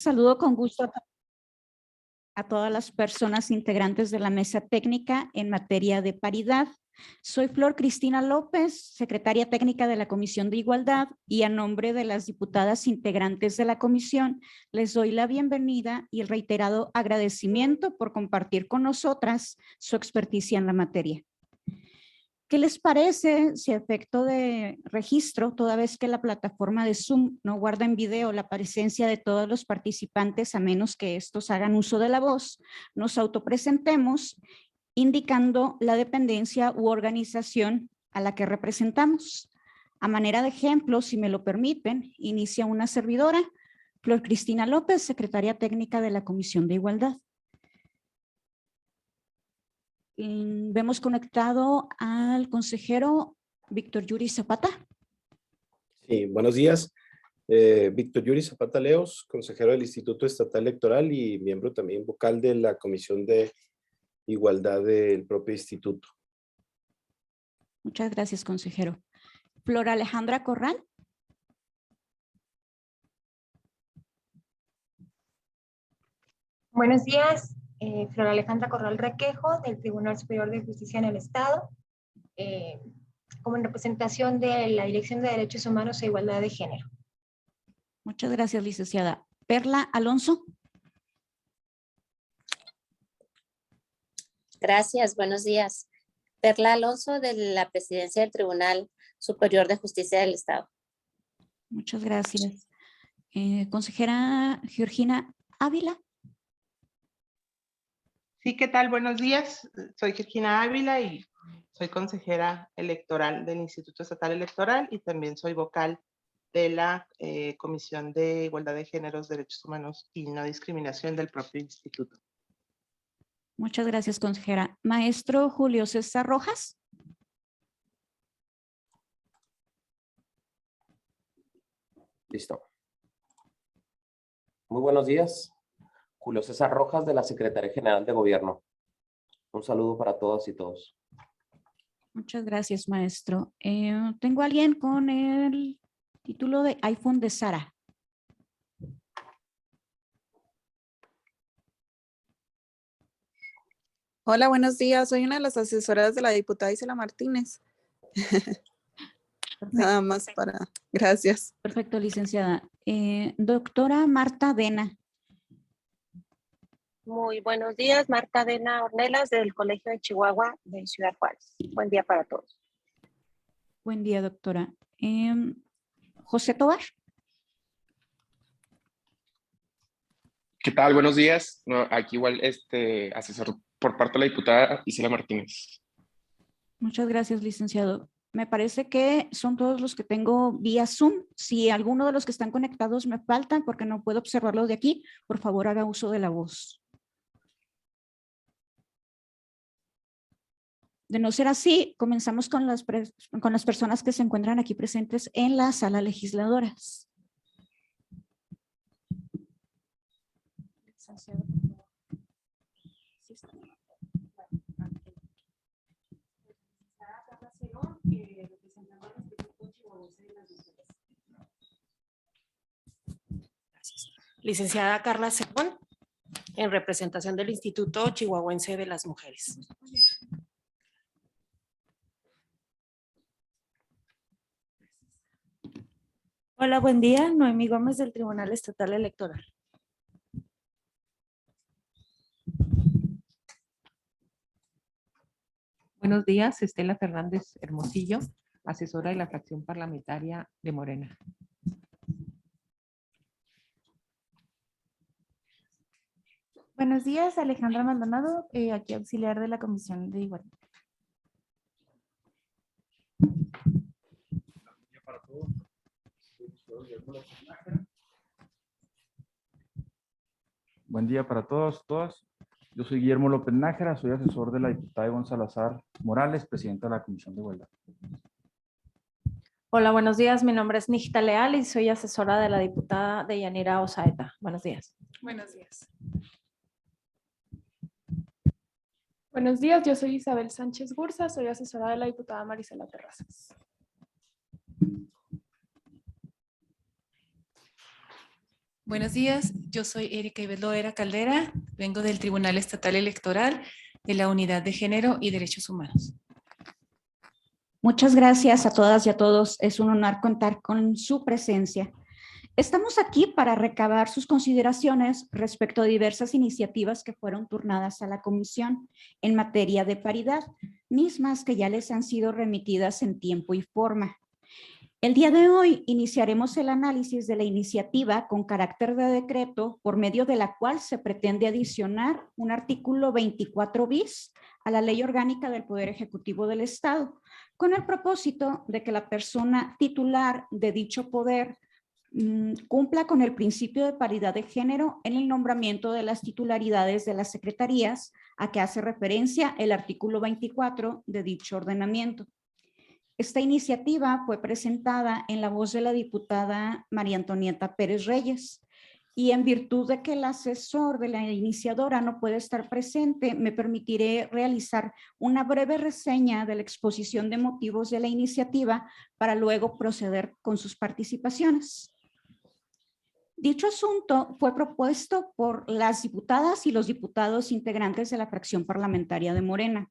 Saludo con gusto a todas las personas integrantes de la mesa técnica en materia de paridad. Soy Flor Cristina López, secretaria técnica de la Comisión de Igualdad, y a nombre de las diputadas integrantes de la comisión, les doy la bienvenida y el reiterado agradecimiento por compartir con nosotras su experticia en la materia. ¿Qué les parece si a efecto de registro, toda vez que la plataforma de Zoom no guarda en video la presencia de todos los participantes a menos que estos hagan uso de la voz, nos autopresentemos indicando la dependencia u organización a la que representamos? A manera de ejemplo, si me lo permiten, inicia una servidora, Flor Cristina López, secretaria técnica de la Comisión de Igualdad. Vemos conectado al consejero Víctor Yuri Zapata. Sí, buenos días. Víctor Yuri Zapata Leos, consejero del Instituto Estatal Electoral y miembro también vocal de la Comisión de Igualdad del propio instituto. Muchas gracias, consejero. Flor Alejandra Corral. Buenos días, Flor Alejandra Corral Requejo, del Tribunal Superior de Justicia en el Estado, como en representación de la Dirección de Derechos Humanos e Igualdad de Género. Muchas gracias, licenciada. Perla Alonso. Gracias, buenos días. Perla Alonso, de la Presidencia del Tribunal Superior de Justicia del Estado. Muchas gracias. Consejera Georgina Ávila. Sí, ¿qué tal? Buenos días. Soy Georgina Ávila y soy consejera electoral del Instituto Estatal Electoral y también soy vocal de la Comisión de Igualdad de Géneros, Derechos Humanos y No Discriminación del propio instituto. Muchas gracias, consejera. Maestro Julio César Rojas. Listo. Muy buenos días. Julio César Rojas, de la Secretaría General de Gobierno. Un saludo para todas y todos. Muchas gracias, maestro. Tengo a alguien con el título de iPhone de Sara. Hola, buenos días. Soy una de las asesoras de la diputada Isela Martínez. Nada más para... Gracias. Perfecto, licenciada. Doctora Marta Dena. Muy buenos días, Marta Dena Ornelas, del Colegio de Chihuahua de Ciudad Juárez. Buen día para todos. Buen día, doctora. José Tobar. ¿Qué tal? Buenos días. No, aquí igual asesor por parte de la diputada Isela Martínez. Muchas gracias, licenciado. Me parece que son todos los que tengo vía Zoom. Si alguno de los que están conectados me faltan porque no puedo observarlos de aquí, por favor haga uso de la voz. De no ser así, comenzamos con las personas que se encuentran aquí presentes en la sala legisladoras. Licenciada Carla Según, en representación del Instituto Chihuahuense de las Mujeres. Hola, buen día. Noemí Gómez, del Tribunal Estatal Electoral. Buenos días, Estela Fernández Hermosillo, asesora de la fracción parlamentaria de Morena. Buenos días, Alejandra Maldonado, aquí auxiliar de la Comisión de Igualdad. Buen día para todos, todas. Yo soy Guillermo López Nájera, soy asesor de la diputada Ivonne Salazar Morales, presidenta de la Comisión de Igualdad. Hola, buenos días. Mi nombre es Nijita Leal y soy asesora de la diputada Deyanira Osaeta. Buenos días. Buenos días. Buenos días, yo soy Isabel Sánchez Gursa, soy asesora de la diputada Marisela Terrazas. Buenos días, yo soy Erika Ibel Loera Caldera, vengo del Tribunal Estatal Electoral de la Unidad de Género y Derechos Humanos. Muchas gracias a todas y a todos. Es un honor contar con su presencia. Estamos aquí para recabar sus consideraciones respecto a diversas iniciativas que fueron turnadas a la Comisión en materia de paridad, mismas que ya les han sido remitidas en tiempo y forma. El día de hoy iniciaremos el análisis de la iniciativa con carácter de decreto por medio de la cual se pretende adicionar un artículo 24 bis a la Ley Orgánica del Poder Ejecutivo del Estado, con el propósito de que la persona titular de dicho poder cumpla con el principio de paridad de género en el nombramiento de las titularidades de las secretarías a que hace referencia el artículo 24 de dicho ordenamiento. Esta iniciativa fue presentada en la voz de la diputada María Antonieta Pérez Reyes y en virtud de que el asesor de la iniciadora no puede estar presente, me permitiré realizar una breve reseña de la exposición de motivos de la iniciativa para luego proceder con sus participaciones. Dicho asunto fue propuesto por las diputadas y los diputados integrantes de la fracción parlamentaria de Morena.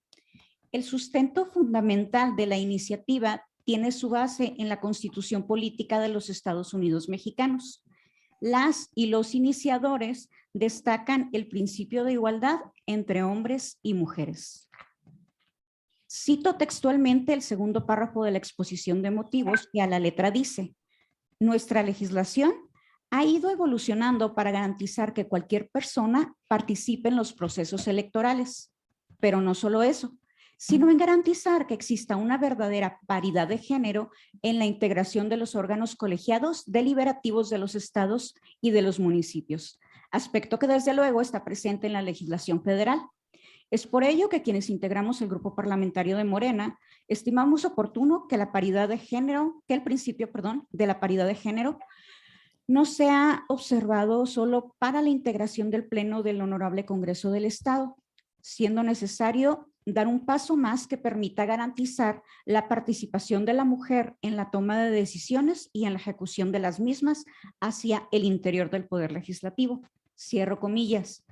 El sustento fundamental de la iniciativa tiene su base en la Constitución Política de los Estados Unidos Mexicanos. Las y los iniciadores destacan el principio de igualdad entre hombres y mujeres. Cito textualmente el segundo párrafo de la exposición de motivos que a la letra dice: nuestra legislación ha ido evolucionando para garantizar que cualquier persona participe en los procesos electorales, pero no solo eso, sino en garantizar que exista una verdadera paridad de género en la integración de los órganos colegiados deliberativos de los estados y de los municipios, aspecto que desde luego está presente en la legislación federal. Es por ello que quienes integramos el grupo parlamentario de Morena estimamos oportuno que la paridad de género, que el principio, de la paridad de género no sea observado solo para la integración del Pleno del Honorable Congreso del Estado, siendo necesario dar un paso más que permita garantizar la participación de la mujer en la toma de decisiones y en la ejecución de las mismas hacia el interior del Poder Legislativo. Cierro comillas.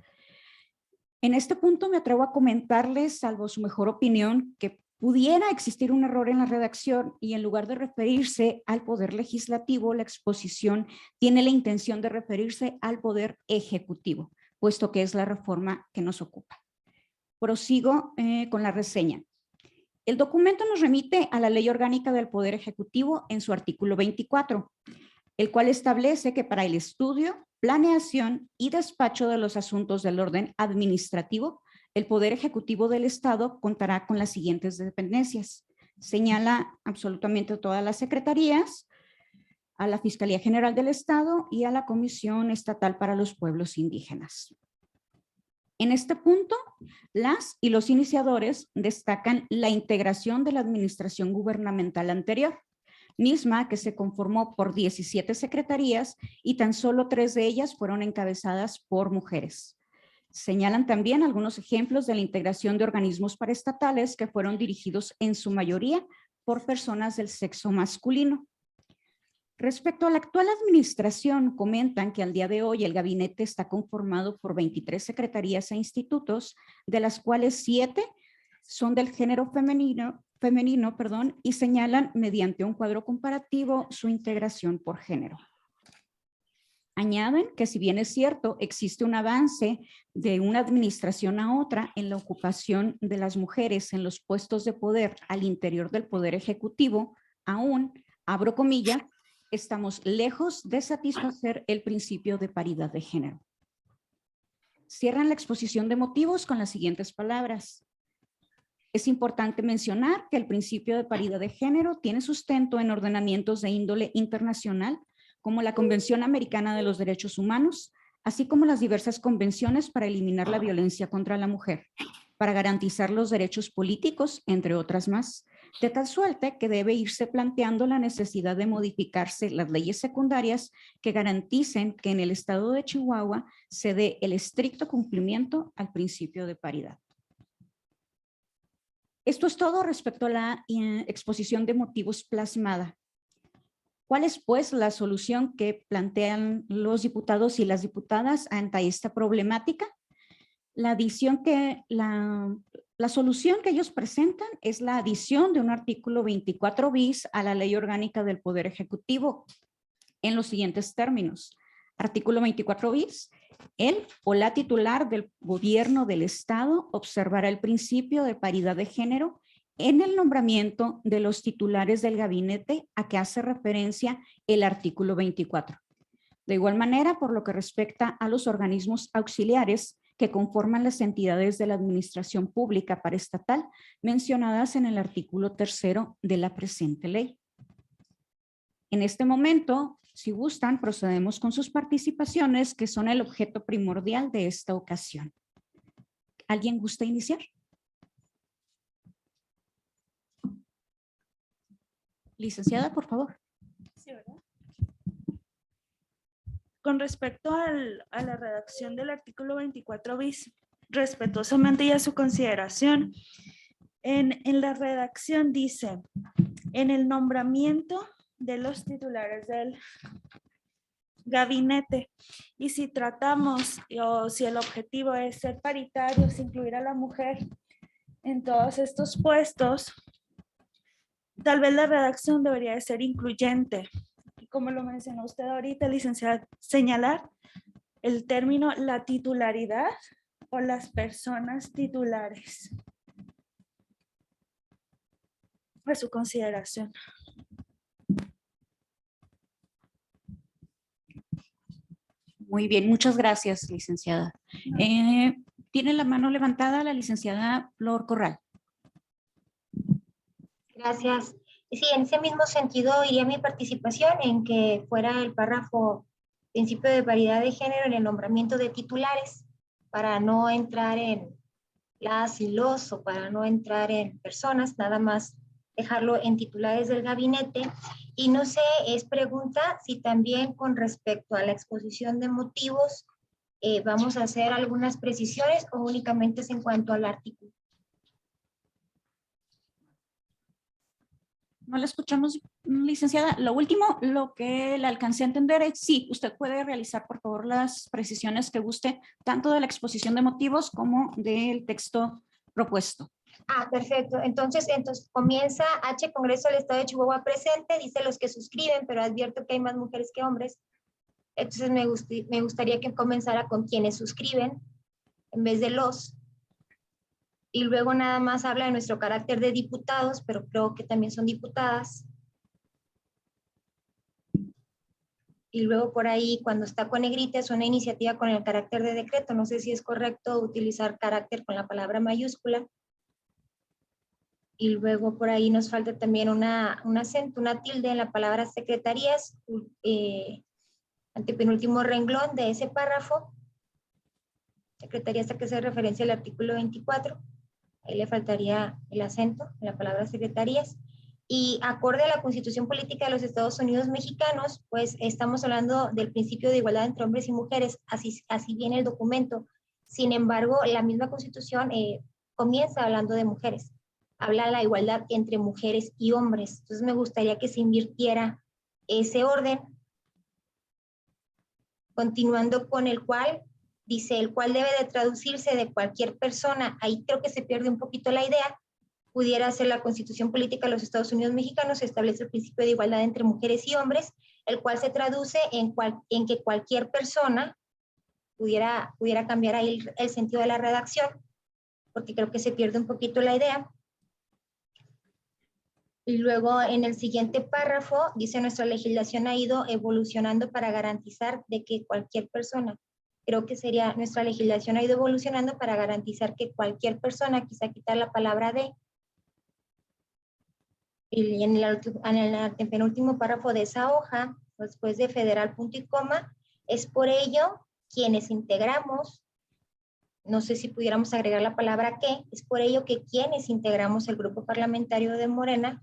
En este punto me atrevo a comentarles, salvo su mejor opinión, que pudiera existir un error en la redacción y en lugar de referirse al Poder Legislativo, la exposición tiene la intención de referirse al Poder Ejecutivo, puesto que es la reforma que nos ocupa. Prosigo con la reseña. El documento nos remite a la Ley Orgánica del Poder Ejecutivo en su artículo 24, el cual establece que para el estudio, planeación y despacho de los asuntos del orden administrativo, el Poder Ejecutivo del Estado contará con las siguientes dependencias. Señala absolutamente todas las secretarías, a la Fiscalía General del Estado y a la Comisión Estatal para los Pueblos Indígenas. En este punto, las y los iniciadores destacan la integración de la administración gubernamental anterior, misma que se conformó por 17 secretarías y tan solo 3 de ellas fueron encabezadas por mujeres. Señalan también algunos ejemplos de la integración de organismos paraestatales que fueron dirigidos en su mayoría por personas del sexo masculino. Respecto a la actual administración, comentan que al día de hoy el gabinete está conformado por 23 secretarías e institutos, de las cuales 7 son del género femenino, y señalan mediante un cuadro comparativo su integración por género. Añaden que si bien es cierto, existe un avance de una administración a otra en la ocupación de las mujeres en los puestos de poder al interior del Poder Ejecutivo, aún, abro comilla, estamos lejos de satisfacer el principio de paridad de género. Cierran la exposición de motivos con las siguientes palabras. Es importante mencionar que el principio de paridad de género tiene sustento en ordenamientos de índole internacional, como la Convención Americana de los Derechos Humanos, así como las diversas convenciones para eliminar la violencia contra la mujer, para garantizar los derechos políticos, entre otras más, de tal suerte que debe irse planteando la necesidad de modificarse las leyes secundarias que garanticen que en el estado de Chihuahua se dé el estricto cumplimiento al principio de paridad. Esto es todo respecto a la exposición de motivos plasmada. ¿Cuál es, pues, la solución que plantean los diputados y las diputadas ante esta problemática? La solución que ellos presentan es la adición de un artículo 24 bis a la Ley Orgánica del Poder Ejecutivo en los siguientes términos. Artículo 24 bis. El o la titular del gobierno del Estado observará el principio de paridad de género en el nombramiento de los titulares del gabinete a que hace referencia el artículo 24. De igual manera, por lo que respecta a los organismos auxiliares que conforman las entidades de la administración pública paraestatal mencionadas en el artículo 3º de la presente ley. En este momento, si gustan, procedemos con sus participaciones, que son el objeto primordial de esta ocasión. ¿Alguien gusta iniciar? Licenciada, por favor. Sí, ¿verdad? Con respecto a la redacción del artículo 24 bis, respetuosamente y a su consideración, en la redacción dice, en el nombramiento de los titulares del gabinete, y si tratamos o si el objetivo es ser paritarios, incluir a la mujer en todos estos puestos, tal vez la redacción debería de ser incluyente. Y como lo mencionó usted ahorita, licenciada, señalar el término la titularidad o las personas titulares. A su consideración. Muy bien, muchas gracias, licenciada. Tiene la mano levantada la licenciada Flor Corral. Gracias. Sí, en ese mismo sentido iría mi participación en que fuera el párrafo principio de paridad de género en el nombramiento de titulares, para no entrar en las y los o para no entrar en personas, nada más dejarlo en titulares del gabinete. Y no sé, es pregunta si también con respecto a la exposición de motivos vamos a hacer algunas precisiones o únicamente es en cuanto al artículo. No la escuchamos, licenciada. Lo último, lo que le alcancé a entender es sí, usted puede realizar, por favor, las precisiones que guste, tanto de la exposición de motivos como del texto propuesto. Ah, perfecto. Entonces comienza H, Congreso del Estado de Chihuahua presente, dice los que suscriben, pero advierto que hay más mujeres que hombres. Entonces me gustaría que comenzara con quienes suscriben en vez de los. Y luego nada más habla de nuestro carácter de diputados, pero creo que también son diputadas. Y luego por ahí, cuando está con negrita, es una iniciativa con el carácter de decreto. No sé si es correcto utilizar carácter con la palabra mayúscula. Y luego por ahí nos falta también un acento, una tilde en la palabra secretarías, antepenúltimo renglón de ese párrafo. Secretarías a que se referencia al artículo 24. Ahí le faltaría el acento en la palabra secretarías. Y acorde a la Constitución Política de los Estados Unidos Mexicanos, pues estamos hablando del principio de igualdad entre hombres y mujeres, así viene el documento. Sin embargo, la misma Constitución comienza hablando de mujeres. Habla de la igualdad entre mujeres y hombres. Entonces me gustaría que se invirtiera ese orden, continuando con el cual, dice, el cual debe de traducirse de cualquier persona. Ahí creo que se pierde un poquito la idea. Pudiera ser la Constitución Política de los Estados Unidos Mexicanos, establece el principio de igualdad entre mujeres y hombres, el cual se traduce en que cualquier persona pudiera cambiar ahí el sentido de la redacción, porque creo que se pierde un poquito la idea. Y luego en el siguiente párrafo dice nuestra legislación ha ido evolucionando para garantizar de que cualquier persona, creo que sería nuestra legislación ha ido evolucionando para garantizar que cualquier persona, quizá quitar la palabra de, y en el penúltimo párrafo de esa hoja, después de federal punto y coma, es por ello quienes integramos, no sé si pudiéramos agregar la palabra que, es por ello que quienes integramos el grupo parlamentario de Morena.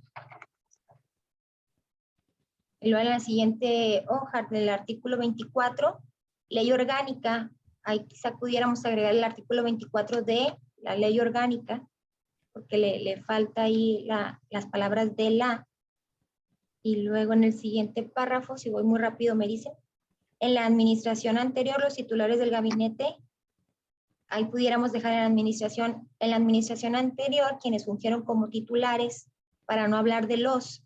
Y luego en la siguiente hoja del artículo 24, ley orgánica, ahí quizá pudiéramos agregar el artículo 24 de la ley orgánica, porque le falta ahí las palabras de la. Y luego en el siguiente párrafo, si voy muy rápido me dicen, en la administración anterior los titulares del gabinete, ahí pudiéramos dejar en la administración anterior quienes fungieron como titulares, para no hablar de los,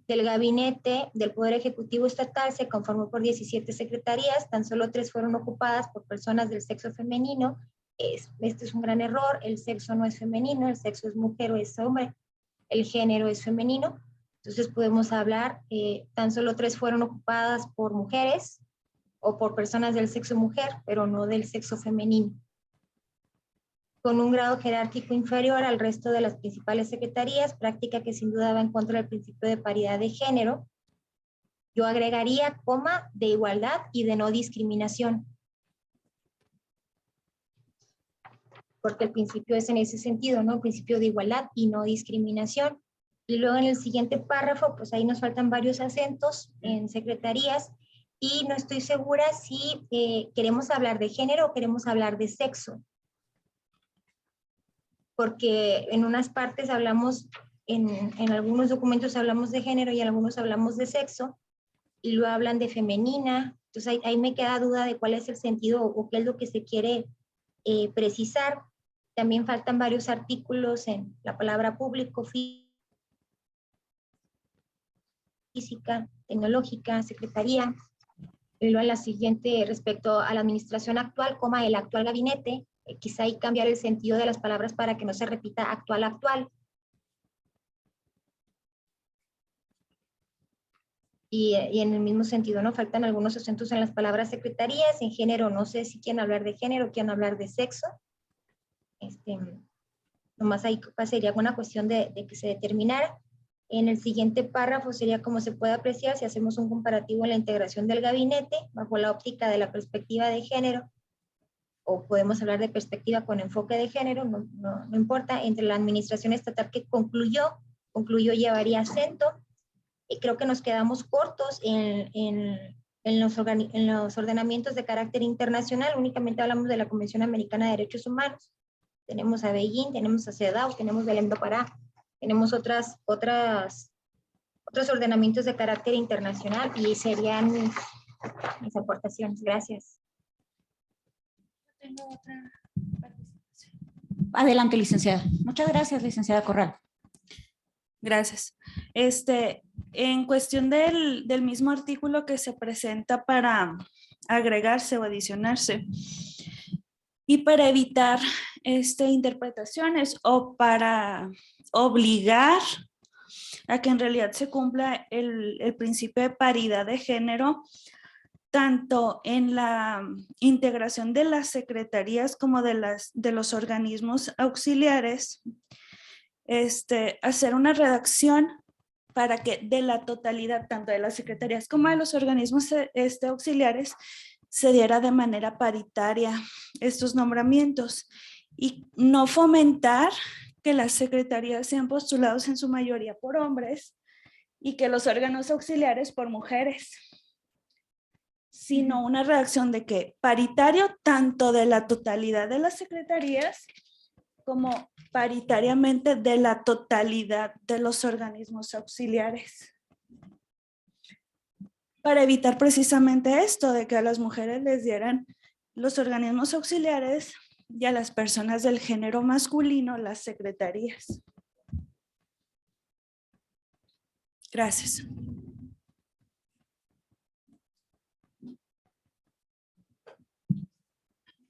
del gabinete del Poder Ejecutivo Estatal se conformó por 17 secretarías, tan solo 3 fueron ocupadas por personas del sexo femenino. Este es un gran error, el sexo no es femenino, el sexo es mujer o es hombre, el género es femenino. Entonces podemos hablar, tan solo 3 fueron ocupadas por mujeres o por personas del sexo mujer, pero no del sexo femenino. Con un grado jerárquico inferior al resto de las principales secretarías, práctica que sin duda va en contra del principio de paridad de género. Yo agregaría coma de igualdad y de no discriminación. Porque el principio es en ese sentido, ¿no? El principio de igualdad y no discriminación. Y luego en el siguiente párrafo, pues ahí nos faltan varios acentos en secretarías y no estoy segura si queremos hablar de género o queremos hablar de sexo. Porque en unas partes hablamos, en algunos documentos hablamos de género y en algunos hablamos de sexo, y luego hablan de femenina. Entonces ahí me queda duda de cuál es el sentido o qué es lo que se quiere precisar. También faltan varios artículos en la palabra público, física, tecnológica, secretaría. Y luego en la siguiente, respecto a la administración actual, coma el actual gabinete, quizá ahí cambiar el sentido de las palabras para que no se repita actual, actual. Y en el mismo sentido, ¿no? Faltan algunos acentos en las palabras secretarías, en género, no sé si quieren hablar de género, quieren hablar de sexo. Nomás ahí sería una cuestión de que se determinara. En el siguiente párrafo sería como se puede apreciar si hacemos un comparativo en la integración del gabinete bajo la óptica de la perspectiva de género, o podemos hablar de perspectiva con enfoque de género, no importa, entre la administración estatal que concluyó llevaría acento, y creo que nos quedamos cortos en los ordenamientos de carácter internacional, únicamente hablamos de la Convención Americana de Derechos Humanos, tenemos a Beijing, tenemos a CEDAW, tenemos Belém do Pará, tenemos otros ordenamientos de carácter internacional, y serían mis aportaciones. Gracias. Tengo otra participación. Adelante, licenciada. Muchas gracias, licenciada Corral. Gracias. En cuestión del mismo artículo que se presenta para agregarse o adicionarse, y para evitar interpretaciones o para obligar a que en realidad se cumpla el principio de paridad de género, tanto en la integración de las secretarías como de los organismos auxiliares, hacer una redacción para que de la totalidad, tanto de las secretarías como de los organismos auxiliares, se diera de manera paritaria estos nombramientos y no fomentar que las secretarías sean postulados en su mayoría por hombres y que los órganos auxiliares por mujeres, sino una redacción de que paritario tanto de la totalidad de las secretarías como paritariamente de la totalidad de los organismos auxiliares. Para evitar precisamente esto, de que a las mujeres les dieran los organismos auxiliares y a las personas del género masculino las secretarías. Gracias.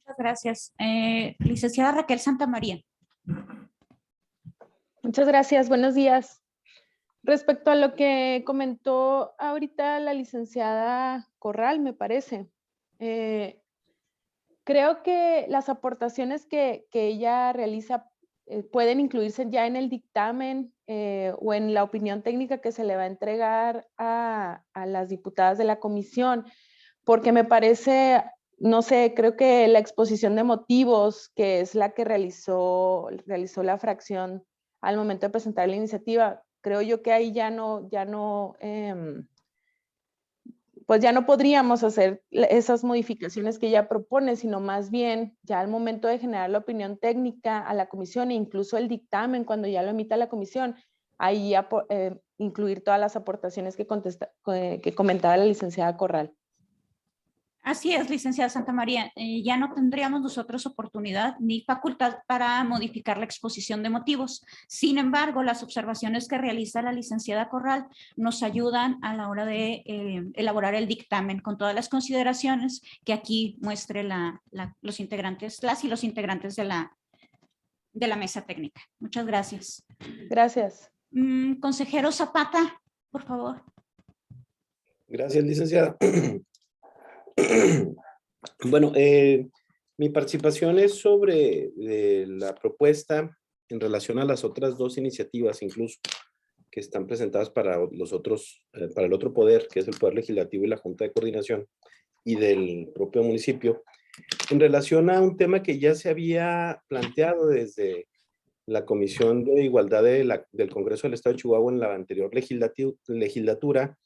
Muchas gracias. Licenciada Raquel Santamaría. Muchas gracias. Buenos días. Respecto a lo que comentó ahorita la licenciada Corral, me parece, creo que las aportaciones que ella realiza pueden incluirse ya en el dictamen o en la opinión técnica que se le va a entregar a las diputadas de la comisión, porque me parece, no sé, creo que la exposición de motivos, que es la que realizó la fracción al momento de presentar la iniciativa, creo yo que ahí ya no podríamos hacer esas modificaciones que ella propone, sino más bien ya al momento de generar la opinión técnica a la comisión e incluso el dictamen cuando ya lo emita la comisión, ahí incluir todas las aportaciones que comentaba la licenciada Corral. Así es, licenciada Santa María. Ya no tendríamos nosotros oportunidad ni facultad para modificar la exposición de motivos. Sin embargo, las observaciones que realiza la licenciada Corral nos ayudan a la hora de elaborar el dictamen con todas las consideraciones que aquí muestre los integrantes, las y los integrantes de la mesa técnica. Muchas gracias. Gracias. Consejero Zapata, por favor. Gracias, licenciada. Bueno, mi participación es sobre la propuesta en relación a las otras dos iniciativas, incluso, que están presentadas para los otros, para el otro poder, que es el Poder Legislativo y la Junta de Coordinación, y del propio municipio, en relación a un tema que ya se había planteado desde la Comisión de Igualdad del Congreso del Estado de Chihuahua en la anterior legislatura,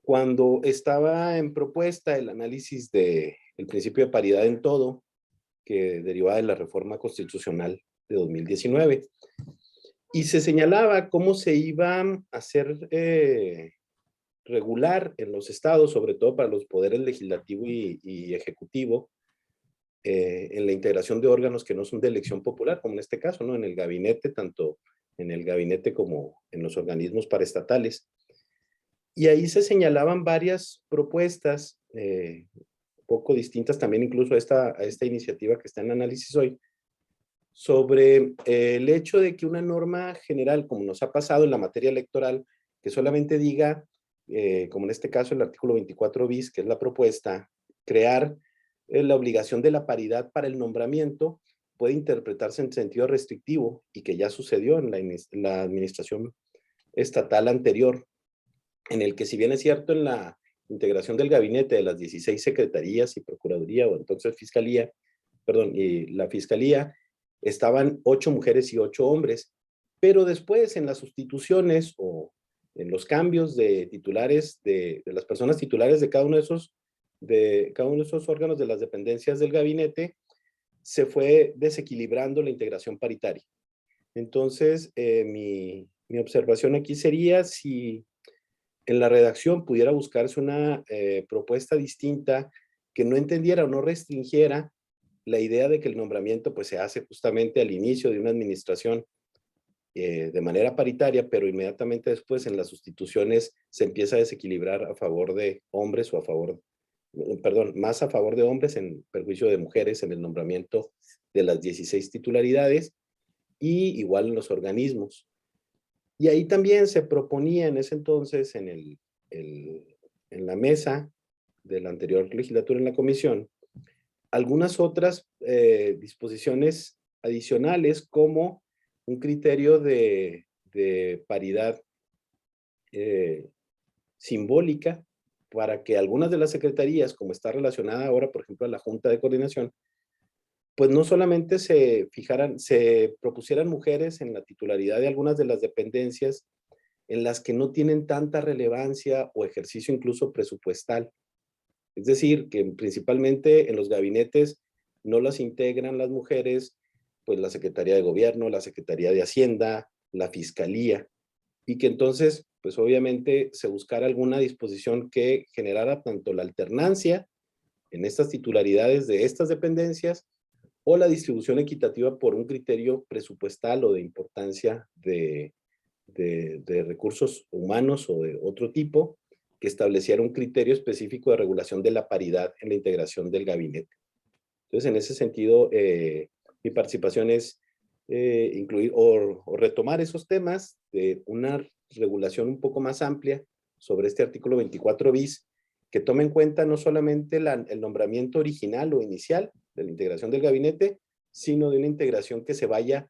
cuando estaba en propuesta el análisis del principio de paridad en todo, que derivaba de la reforma constitucional de 2019. Y se señalaba cómo se iba a hacer regular en los estados, sobre todo para los poderes legislativo y ejecutivo, en la integración de órganos que no son de elección popular, como en este caso, ¿no? En el gabinete, tanto en el gabinete como en los organismos paraestatales. Y ahí se señalaban varias propuestas, poco distintas también incluso a esta iniciativa que está en análisis hoy, sobre el hecho de que una norma general, como nos ha pasado en la materia electoral, que solamente diga, como en este caso el artículo 24 bis, que es la propuesta, crear la obligación de la paridad para el nombramiento, puede interpretarse en sentido restrictivo, y que ya sucedió en la administración estatal anterior, en el que, si bien es cierto, en la integración del gabinete de las 16 secretarías y procuraduría, o entonces fiscalía, perdón, y la fiscalía, estaban 8 mujeres y 8 hombres, pero después en las sustituciones o en los cambios de titulares, de las personas titulares de cada uno de esos órganos de las dependencias del gabinete, se fue desequilibrando la integración paritaria. Entonces, mi observación aquí sería si en la redacción pudiera buscarse una propuesta distinta que no entendiera o no restringiera la idea de que el nombramiento pues se hace justamente al inicio de una administración de manera paritaria, pero inmediatamente después en las sustituciones se empieza a desequilibrar a favor de hombres o a favor, perdón, más a favor de hombres en perjuicio de mujeres en el nombramiento de las 16 titularidades, y igual en los organismos. Y ahí también se proponía en ese entonces, en la mesa de la anterior legislatura en la comisión, algunas otras disposiciones adicionales, como un criterio de paridad simbólica, para que algunas de las secretarías, como está relacionada ahora, por ejemplo, a la Junta de Coordinación, pues no solamente se propusieran mujeres en la titularidad de algunas de las dependencias en las que no tienen tanta relevancia o ejercicio incluso presupuestal. Es decir, que principalmente en los gabinetes no las integran las mujeres, pues la Secretaría de Gobierno, la Secretaría de Hacienda, la Fiscalía, y que entonces, pues obviamente se buscara alguna disposición que generara tanto la alternancia en estas titularidades de estas dependencias, o la distribución equitativa por un criterio presupuestal o de importancia de recursos humanos o de otro tipo, que estableciera un criterio específico de regulación de la paridad en la integración del gabinete. Entonces, en ese sentido, mi participación es incluir o retomar esos temas de una regulación un poco más amplia sobre este artículo 24 bis, que tome en cuenta no solamente el nombramiento original o inicial de la integración del gabinete, sino de una integración que se vaya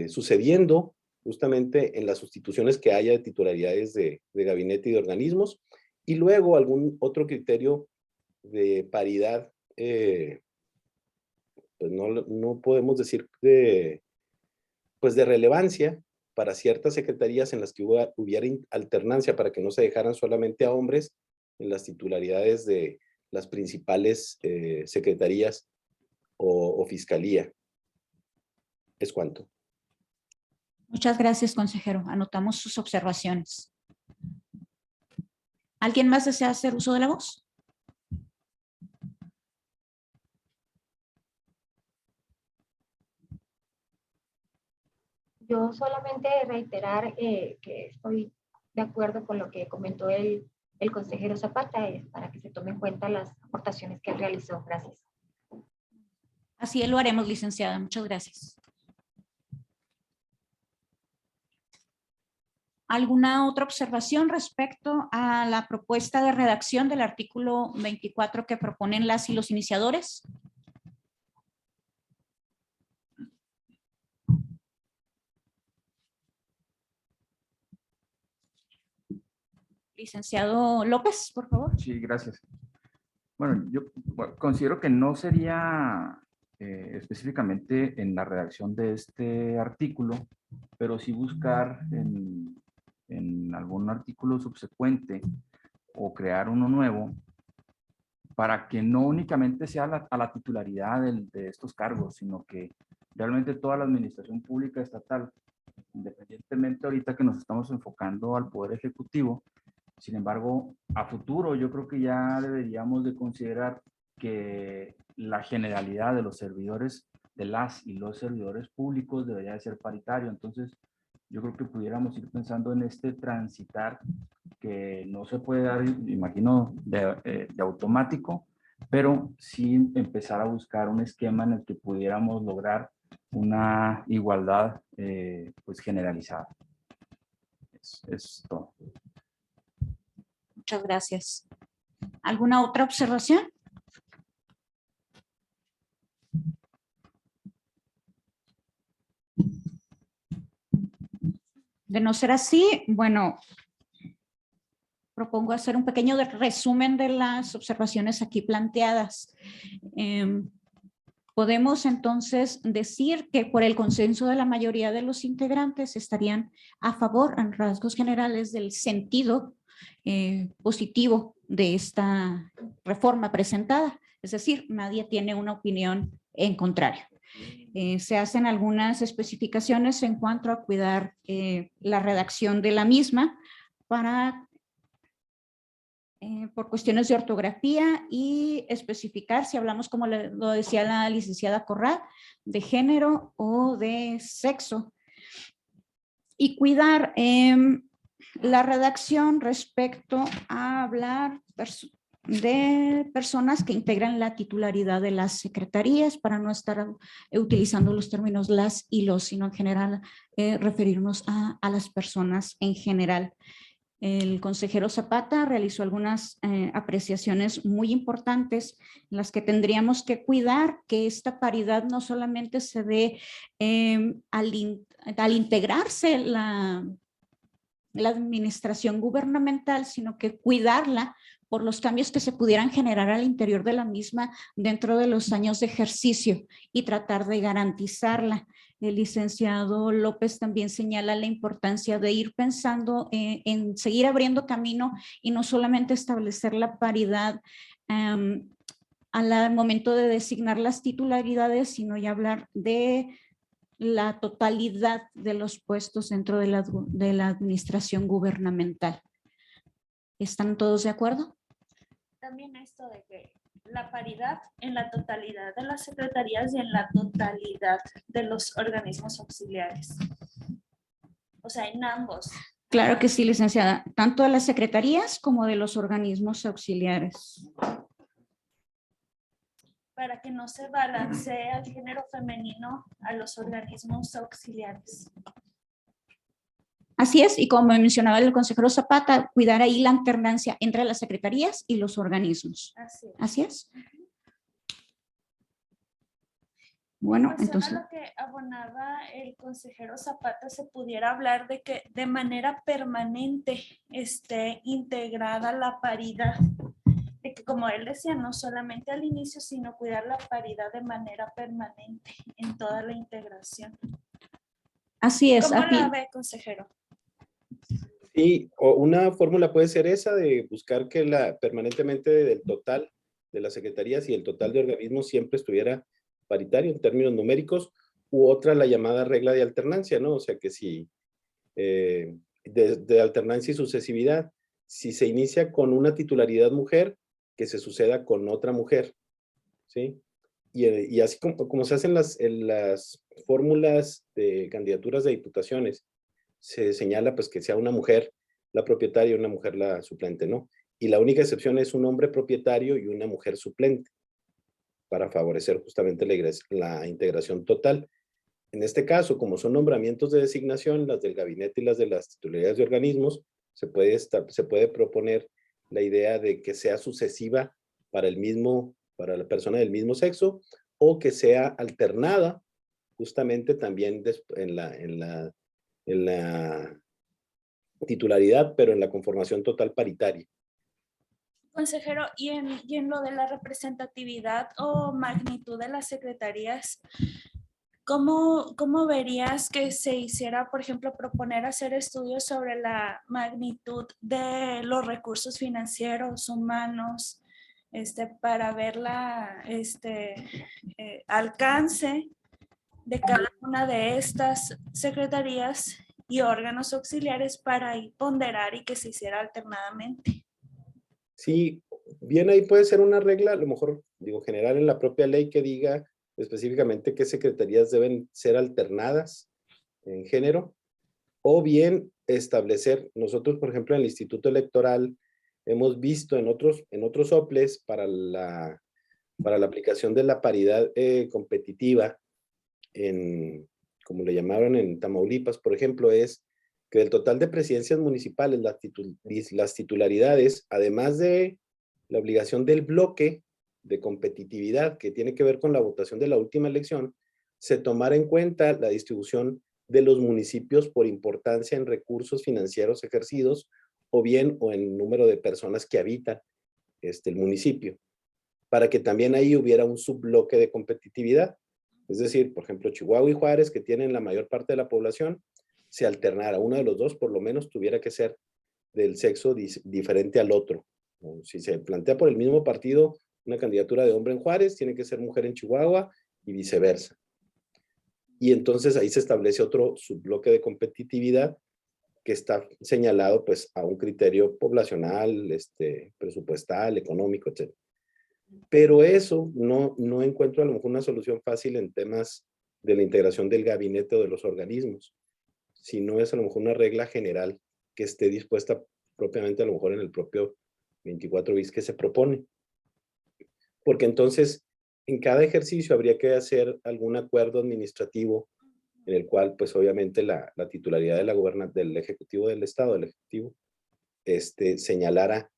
sucediendo justamente en las sustituciones que haya de titularidades de gabinete y de organismos, y luego algún otro criterio de paridad, pues no podemos decir pues de relevancia para ciertas secretarías en las que hubiera alternancia, para que no se dejaran solamente a hombres en las titularidades de las principales secretarías o fiscalía. Es cuanto. Muchas gracias, consejero. Anotamos sus observaciones. ¿Alguien más desea hacer uso de la voz? Yo solamente reiterar que estoy de acuerdo con lo que comentó el consejero Zapata, para que se tomen en cuenta las aportaciones que él realizó. Gracias. Así lo haremos, licenciada. Muchas gracias. ¿Alguna otra observación respecto a la propuesta de redacción del artículo 24 que proponen las y los iniciadores? Licenciado López, por favor. Sí, gracias. Bueno, yo considero que no sería específicamente en la redacción de este artículo, pero sí buscar en algún artículo subsecuente o crear uno nuevo para que no únicamente sea a la titularidad de estos cargos, sino que realmente toda la administración pública estatal, independientemente ahorita que nos estamos enfocando al Poder Ejecutivo, sin embargo, a futuro yo creo que ya deberíamos de considerar que la generalidad de los servidores, de las y los servidores públicos debería de ser paritario. Entonces, yo creo que pudiéramos ir pensando en este transitar que no se puede dar, imagino, de automático, pero sí empezar a buscar un esquema en el que pudiéramos lograr una igualdad pues generalizada. Es todo. Muchas gracias. ¿Alguna otra observación? De no ser así, bueno, propongo hacer un pequeño resumen de las observaciones aquí planteadas. Podemos entonces decir que por el consenso de la mayoría de los integrantes estarían a favor en rasgos generales del sentido positivo de esta reforma presentada. Es decir, nadie tiene una opinión en contrario. Se hacen algunas especificaciones en cuanto a cuidar la redacción de la misma para por cuestiones de ortografía y especificar si hablamos, como lo decía la licenciada Corral, de género o de sexo. Y cuidar la redacción respecto a hablar de personas que integran la titularidad de las secretarías para no estar utilizando los términos las y los, sino en general referirnos a las personas en general. El consejero Zapata realizó algunas apreciaciones muy importantes en las que tendríamos que cuidar que esta paridad no solamente se dé al integrarse la administración gubernamental, sino que cuidarla por los cambios que se pudieran generar al interior de la misma dentro de los años de ejercicio y tratar de garantizarla. El licenciado López también señala la importancia de ir pensando en seguir abriendo camino y no solamente establecer la paridad al momento de designar las titularidades, sino ya hablar de la totalidad de los puestos dentro de la administración gubernamental. ¿Están todos de acuerdo? También esto de que la paridad en la totalidad de las secretarías y en la totalidad de los organismos auxiliares. O sea, en ambos. Claro que sí, licenciada. Tanto de las secretarías como de los organismos auxiliares. Para que no se balancee al género femenino a los organismos auxiliares. Así es, y como mencionaba el consejero Zapata, cuidar ahí la alternancia entre las secretarías y los organismos. Así es. Bueno, entonces. A lo que abonaba el consejero Zapata, se pudiera hablar de que de manera permanente esté integrada la paridad. De que, como él decía, no solamente al inicio, sino cuidar la paridad de manera permanente en toda la integración. Así es. ¿Cómo la ve, consejero? Sí, o una fórmula puede ser esa de buscar que permanentemente del total de las secretarías y el total de organismos siempre estuviera paritario en términos numéricos, u otra la llamada regla de alternancia, ¿no? O sea que si de alternancia y sucesividad, si se inicia con una titularidad mujer, que se suceda con otra mujer, ¿sí? Y así como se hacen en las fórmulas de candidaturas de diputaciones, se señala pues que sea una mujer la propietaria y una mujer la suplente, ¿no? Y la única excepción es un hombre propietario y una mujer suplente, para favorecer justamente la integración total. En este caso, como son nombramientos de designación, las del gabinete y las de las titularidades de organismos, se puede proponer la idea de que sea sucesiva para la persona del mismo sexo, o que sea alternada justamente también en la titularidad, pero en la conformación total paritaria. Consejero, y en lo de la representatividad o magnitud de las secretarías, ¿cómo verías que se hiciera, por ejemplo, proponer hacer estudios sobre la magnitud de los recursos financieros, humanos, para ver alcance de cada una de estas secretarías y órganos auxiliares para ahí ponderar y que se hiciera alternadamente? Sí, bien, ahí puede ser una regla, a lo mejor, digo, general en la propia ley que diga específicamente qué secretarías deben ser alternadas en género, o bien establecer, nosotros, por ejemplo, en el Instituto Electoral, hemos visto en otros OPLES para la aplicación de la paridad competitiva, como le llamaron en Tamaulipas, por ejemplo, es que del total de presidencias municipales, las titularidades, además de la obligación del bloque de competitividad que tiene que ver con la votación de la última elección, se tomara en cuenta la distribución de los municipios por importancia en recursos financieros ejercidos o en número de personas que habitan el municipio, para que también ahí hubiera un subbloque de competitividad. Es decir, por ejemplo, Chihuahua y Juárez, que tienen la mayor parte de la población, se alternara. Uno de los dos, por lo menos, tuviera que ser del sexo diferente al otro. Si se plantea por el mismo partido una candidatura de hombre en Juárez, tiene que ser mujer en Chihuahua y viceversa. Y entonces ahí se establece otro subbloque de competitividad que está señalado pues a un criterio poblacional, presupuestal, económico, etc. Pero eso no encuentro a lo mejor una solución fácil en temas de la integración del gabinete o de los organismos, si no es a lo mejor una regla general que esté dispuesta propiamente a lo mejor en el propio 24 bis que se propone. Porque entonces en cada ejercicio habría que hacer algún acuerdo administrativo en el cual pues obviamente la titularidad del Ejecutivo del Estado, del Ejecutivo, señalara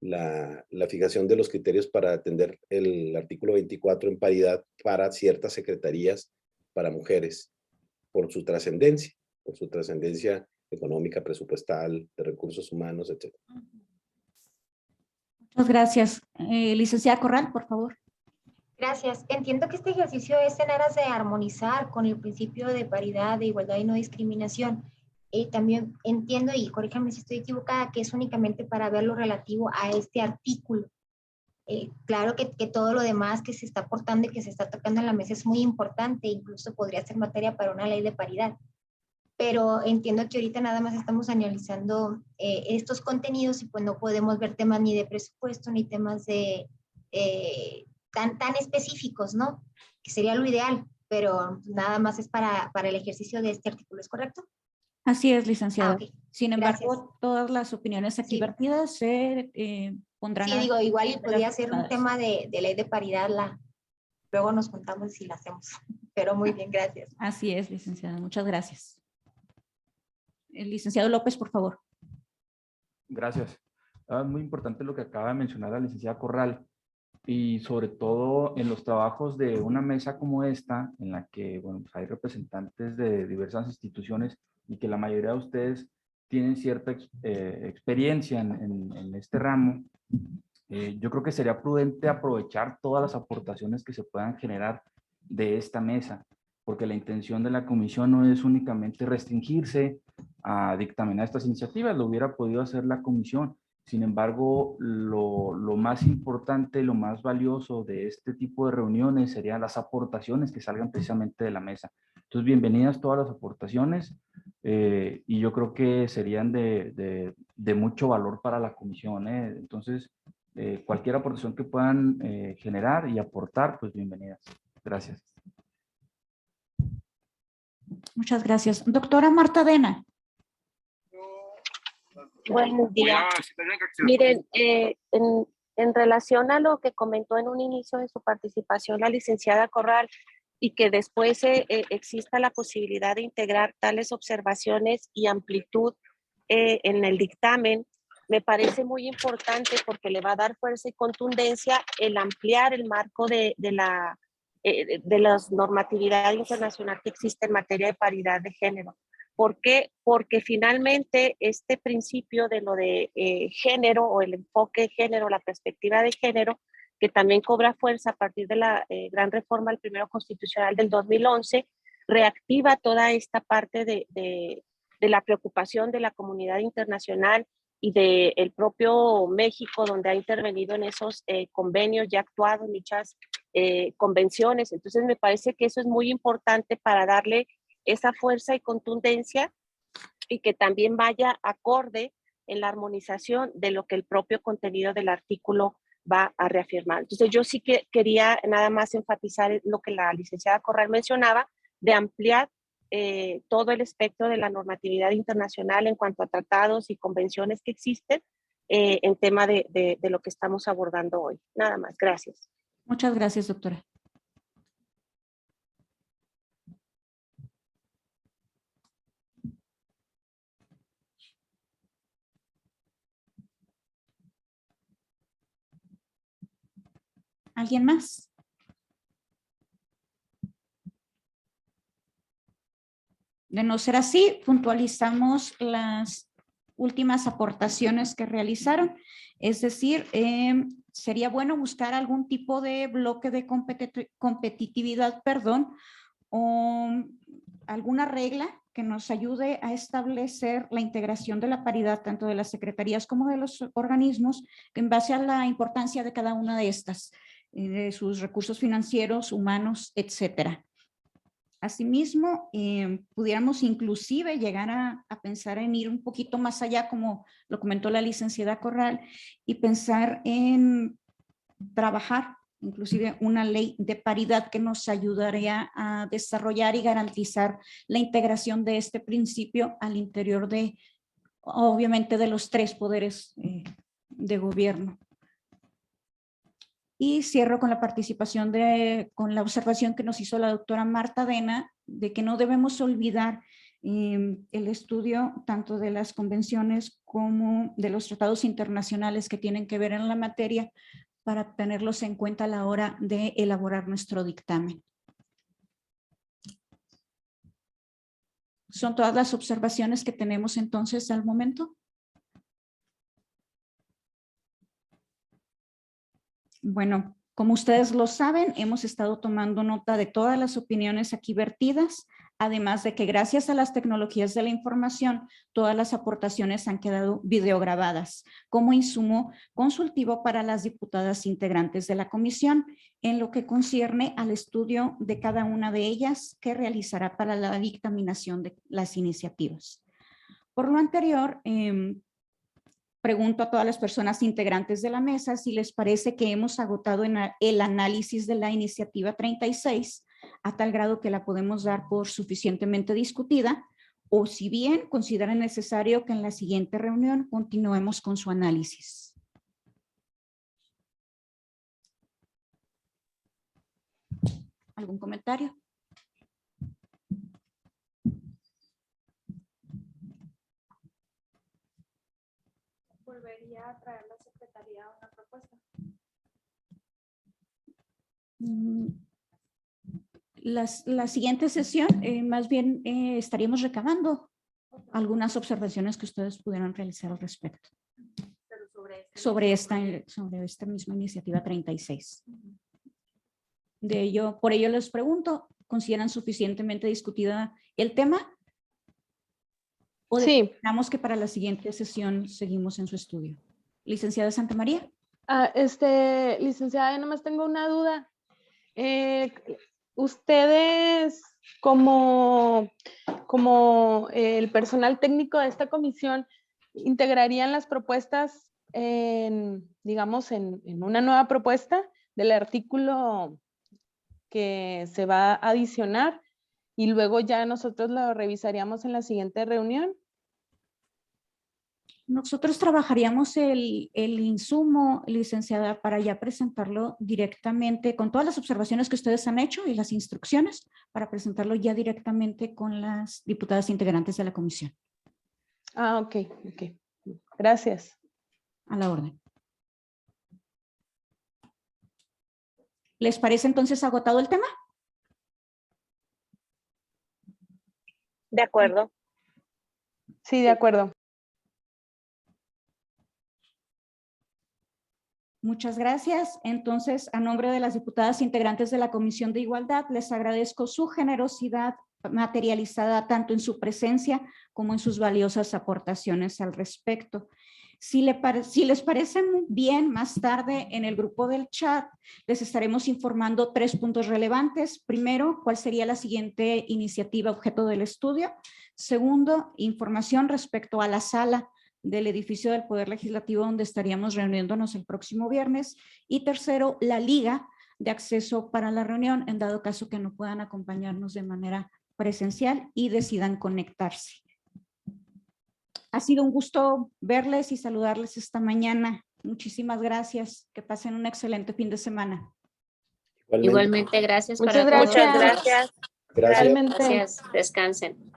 la fijación de los criterios para atender el artículo 24 en paridad para ciertas secretarías para mujeres por su trascendencia económica, presupuestal, de recursos humanos, etc. Muchas gracias. Licenciada Corral, por favor. Gracias. Entiendo que este ejercicio es en aras de armonizar con el principio de paridad, de igualdad y no discriminación. También entiendo, y corríjame si estoy equivocada, que es únicamente para ver lo relativo a este artículo. Claro que todo lo demás que se está aportando y que se está tocando en la mesa es muy importante, incluso podría ser materia para una ley de paridad. Pero entiendo que ahorita nada más estamos analizando estos contenidos y pues no podemos ver temas ni de presupuesto ni temas de tan específicos, ¿no? Que sería lo ideal, pero nada más es para el ejercicio de este artículo, ¿es correcto? Así es, licenciada. Okay. Sin embargo, Gracias. todas las opiniones aquí vertidas se pondrán. Sí, digo, igual y podría ser un tema de ley de paridad, luego nos contamos si la hacemos, pero muy bien, gracias. Así es, licenciada, muchas gracias. El licenciado López, por favor. Gracias. Muy importante lo que acaba de mencionar la licenciada Corral, y sobre todo en los trabajos de una mesa como esta, en la que bueno, pues hay representantes de diversas instituciones y que la mayoría de ustedes tienen cierta experiencia en este ramo. Yo creo que sería prudente aprovechar todas las aportaciones que se puedan generar de esta mesa, porque la intención de la comisión no es únicamente restringirse a dictaminar estas iniciativas, lo hubiera podido hacer la comisión Sin embargo, lo más importante, lo más valioso de este tipo de reuniones serían las aportaciones que salgan precisamente de la mesa. Entonces, bienvenidas todas las aportaciones y yo creo que serían de mucho valor para la comisión. Entonces, cualquier aportación que puedan generar y aportar, pues bienvenidas. Gracias. Muchas gracias. Doctora Marta Dena. Buen día. Miren, en relación a lo que comentó en un inicio de su participación la licenciada Corral y que después exista la posibilidad de integrar tales observaciones y amplitud en el dictamen, me parece muy importante porque le va a dar fuerza y contundencia el ampliar el marco de la normatividad internacional que existe en materia de paridad de género. ¿Por qué? Porque finalmente este principio de lo de género o el enfoque de género, la perspectiva de género, que también cobra fuerza a partir de la gran reforma del primero constitucional del 2011, reactiva toda esta parte de la preocupación de la comunidad internacional y del propio México, donde ha intervenido en esos convenios, ya ha actuado en dichas convenciones. Entonces me parece que eso es muy importante para darle esa fuerza y contundencia y que también vaya acorde en la armonización de lo que el propio contenido del artículo va a reafirmar. Entonces yo sí que quería nada más enfatizar lo que la licenciada Corral mencionaba, de ampliar todo el espectro de la normatividad internacional en cuanto a tratados y convenciones que existen en tema de lo que estamos abordando hoy. Nada más, gracias. Muchas gracias, doctora. ¿Alguien más? De no ser así, puntualizamos las últimas aportaciones que realizaron. Es decir, sería bueno buscar algún tipo de bloque de competitividad, o alguna regla que nos ayude a establecer la integración de la paridad tanto de las secretarías como de los organismos en base a la importancia de cada una de estas, de sus recursos financieros, humanos, etcétera. Asimismo, pudiéramos inclusive llegar a pensar en ir un poquito más allá, como lo comentó la licenciada Corral, y pensar en trabajar inclusive una ley de paridad que nos ayudaría a desarrollar y garantizar la integración de este principio al interior de, obviamente, de los tres poderes de gobierno. Y cierro con la participación con la observación que nos hizo la doctora Marta Dena, de que no debemos olvidar el estudio tanto de las convenciones como de los tratados internacionales que tienen que ver en la materia para tenerlos en cuenta a la hora de elaborar nuestro dictamen. ¿Son todas las observaciones que tenemos entonces al momento? Bueno, como ustedes lo saben, hemos estado tomando nota de todas las opiniones aquí vertidas, además de que gracias a las tecnologías de la información, todas las aportaciones han quedado videograbadas como insumo consultivo para las diputadas integrantes de la comisión, en lo que concierne al estudio de cada una de ellas que realizará para la dictaminación de las iniciativas. Por lo anterior, pregunto a todas las personas integrantes de la mesa si les parece que hemos agotado el análisis de la iniciativa 36 a tal grado que la podemos dar por suficientemente discutida, o si bien consideran necesario que en la siguiente reunión continuemos con su análisis. ¿Algún comentario? ¿Volvería a traer la Secretaría una propuesta? La siguiente sesión, más bien estaríamos recabando algunas observaciones que ustedes pudieran realizar al respecto. Pero sobre esta misma iniciativa 36. Por ello les pregunto, ¿consideran suficientemente discutida el tema? ¿O determinamos que para la siguiente sesión seguimos en su estudio? Licenciada Santa María. Licenciada, yo nomás tengo una duda. Ustedes, como el personal técnico de esta comisión, ¿integrarían las propuestas digamos, en una nueva propuesta del artículo que se va a adicionar y luego ya nosotros lo revisaríamos en la siguiente reunión? Nosotros trabajaríamos el insumo, licenciada, para ya presentarlo directamente con todas las observaciones que ustedes han hecho y las instrucciones para presentarlo ya directamente con las diputadas integrantes de la comisión. Ah, ok. Gracias. A la orden. ¿Les parece entonces agotado el tema? De acuerdo. Sí, de acuerdo. Muchas gracias. Entonces, a nombre de las diputadas integrantes de la Comisión de Igualdad, les agradezco su generosidad materializada tanto en su presencia como en sus valiosas aportaciones al respecto. Si les parece bien, más tarde en el grupo del chat les estaremos informando 3 puntos relevantes. Primero, cuál sería la siguiente iniciativa objeto del estudio. Segundo, información respecto a la sala del edificio del Poder Legislativo donde estaríamos reuniéndonos el próximo viernes. Y tercero, la liga de acceso para la reunión en dado caso que no puedan acompañarnos de manera presencial y decidan conectarse. Ha sido un gusto verles y saludarles esta mañana. Muchísimas gracias. Que pasen un excelente fin de semana. Igualmente, gracias Muchas para todos. gracias. Muchas gracias. Gracias. Realmente. Gracias. Descansen.